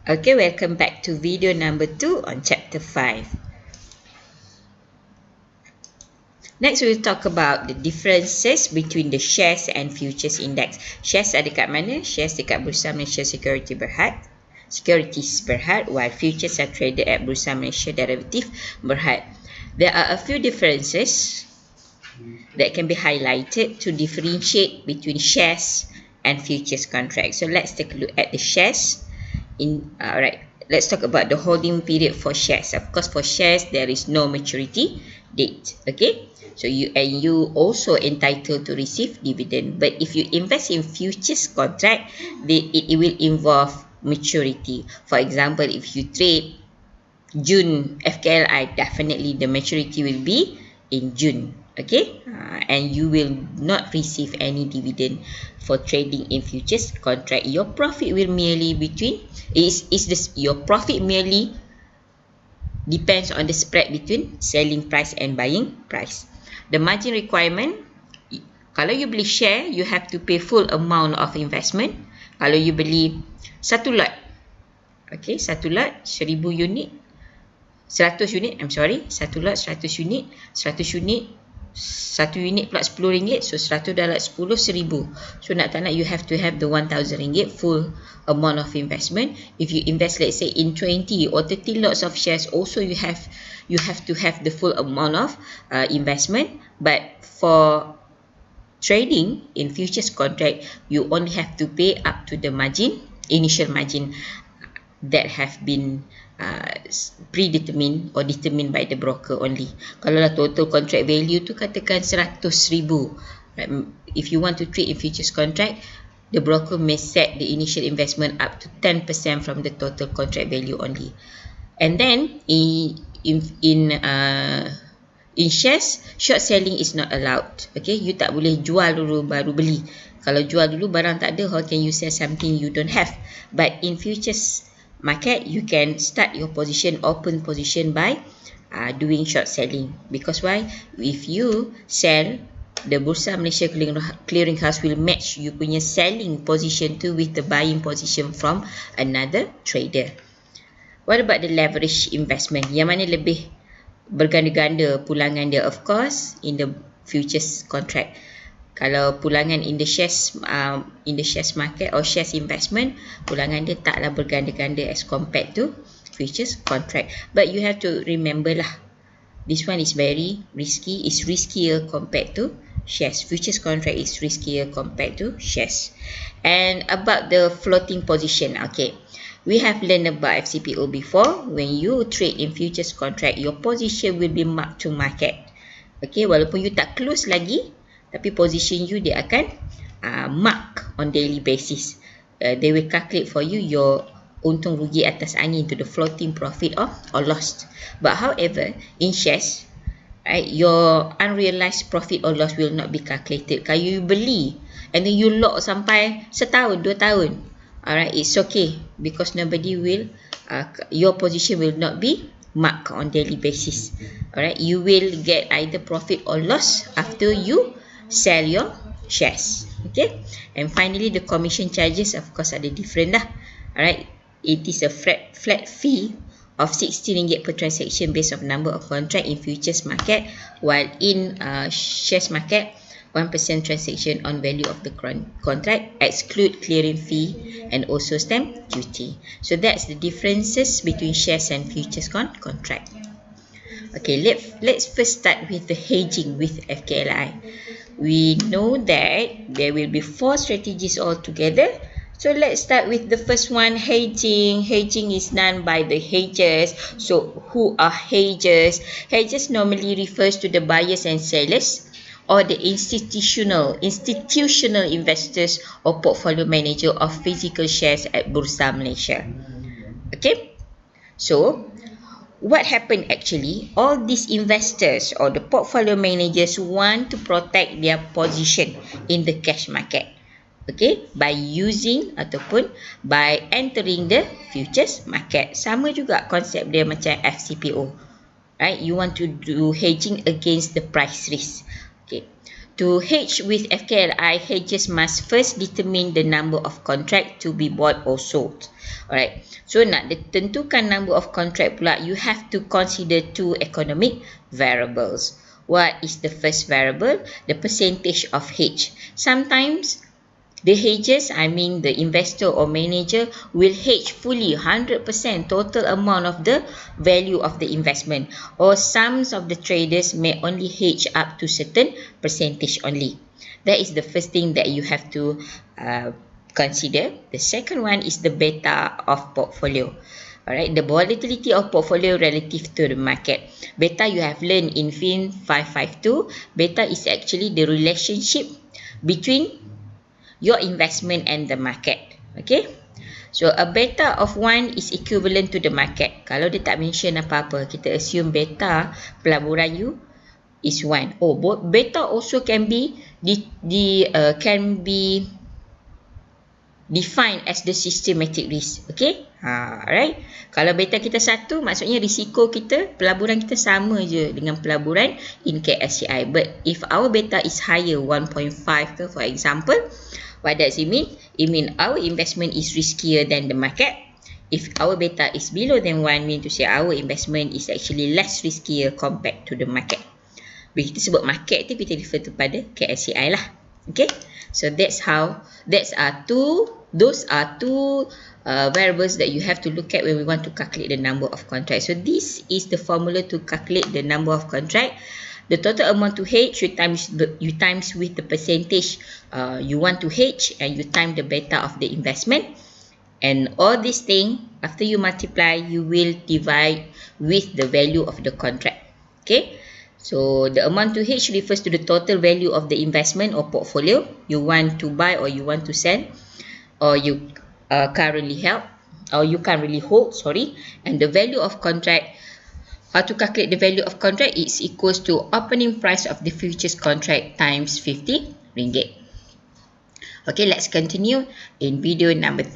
Okay, welcome back to video number 2 on chapter 5. Next, we'll talk about the differences between the shares and futures index. Shares ada kat mana? Shares dekat Bursa Malaysia Securities Berhad, while futures are traded at Bursa Malaysia Derivative Berhad. There are a few differences that can be highlighted to differentiate between shares and futures contracts. So let's take a look at the shares. Let's talk about the holding period for shares. Of course, for shares there is no maturity date. Okay, so you also entitled to receive dividend. But if you invest in futures contract, it will involve maturity. For example, if you trade June FKLI, definitely the maturity will be in June. Okay, and you will not receive any dividend for trading in futures contract. Your profit will merely your profit merely depends on the spread between selling price and buying price. The margin requirement, kalau you beli share, you have to pay full amount of investment. Kalau you beli satu lot, okay, satu lot 1,000 unit, 100 unit, satu lot 100 unit, 100 unit, 1 unit pula RM10, so 100 dalam 10, 1,000. So nak tak nak, you have to have the RM1,000 full amount of investment. If you invest, let's say, in 20 or 30 lots of shares, also you have to have the full amount of investment. But for trading in futures contract, you only have to pay up to the initial margin that have been predetermined or determined by the broker only. Kalau lah total contract value tu katakan 100,000, if you want to trade in futures contract, the broker may set the initial investment up to 10% from the total contract value only. And then in shares, short selling is not allowed. Okay, you tak boleh jual dulu baru beli. Kalau jual dulu barang tak ada, how can you sell something you don't have? But in futures market, you can start your open position by doing short selling. Because why? If you sell, the Bursa Malaysia Clearing House will match you punya selling position tu with the buying position from another trader. What about the leverage investment? Yang mana lebih berganda-ganda pulangan dia? Of course, in the futures contract. Kalau pulangan in the shares market or shares investment, pulangan dia taklah berganda-ganda as compared to futures contract. But you have to remember lah, this one is very risky. It's riskier compared to shares. Futures contract is riskier compared to shares. And about the floating position, okay, we have learned about FCPO before. When you trade in futures contract, your position will be marked to market. Okay, walaupun you tak close lagi, tapi position you dia akan mark on daily basis. They will calculate for you your untung rugi atas angin to the floating profit or loss. But however, in shares, right, your unrealized profit or loss will not be calculated. Kalau you beli and then you lock sampai setahun, 2 tahun, alright, it's okay, because nobody will your position will not be marked on daily basis. Alright, you will get either profit or loss after you sell your shares. Okay, and finally the commission charges, of course, ada different lah. Alright, it is a flat fee of RM60 per transaction based on number of contract in futures market, while in shares market, 1% transaction on value of the contract, exclude clearing fee and also stamp duty. So that's the differences between shares and futures contract. Okay, let's first start with the hedging with FKLI. We know that there will be 4 strategies altogether. So let's start with the first one, hedging. Hedging is done by the hedgers. So who are hedgers? Hedgers normally refers to the buyers and sellers, or the institutional investors or portfolio manager of physical shares at Bursa Malaysia. Okay, so what happened actually, all these investors or the portfolio managers want to protect their position in the cash market, okay, by using ataupun by entering the futures market. Sama juga konsep dia macam FCPO, right? You want to do hedging against the price risk. Okay, To hedge with FKLI, hedgers must first determine the number of contract to be bought or sold. Alright, so nak tentukan number of contract pula, you have to consider two economic variables. What is the first variable? The percentage of hedge. Sometimes the hedgers, I mean the investor or manager, will hedge fully 100% total amount of the value of the investment, or some of the traders may only hedge up to certain percentage only. That is the first thing that you have to consider. The second one is the beta of portfolio. Alright, the volatility of portfolio relative to the market. Beta you have learned in FIN 552. Beta is actually the relationship between your investment and the market. Okay, so a beta of 1 is equivalent to the market. Kalau dia tak mention apa-apa, kita assume beta pelaburan you is 1. Oh, beta also can be defined as the systematic risk. Okay, right. Kalau beta kita 1, maksudnya risiko kita, pelaburan kita sama je dengan pelaburan in KSCI. But if our beta is higher, 1.5 ke for example, what does it mean? It means our investment is riskier than the market. If our beta is below than 1, mean to say our investment is actually less riskier compared to the market. Bila kita sebut market tu, kita refer kepada KSCI lah. Okay, so those are two variables that you have to look at when we want to calculate the number of contracts. So this is the formula to calculate the number of contract. The total amount to hedge, you times with the percentage you want to hedge, and you time the beta of the investment. And all these things, after you multiply, you will divide with the value of the contract. Okay, so the amount to hedge refers to the total value of the investment or portfolio you want to buy or you want to sell, or you currently hold, and the value of contract. How to calculate the value of contract? It's equals to opening price of the futures contract times 50 ringgit. Okay, let's continue in video number 3.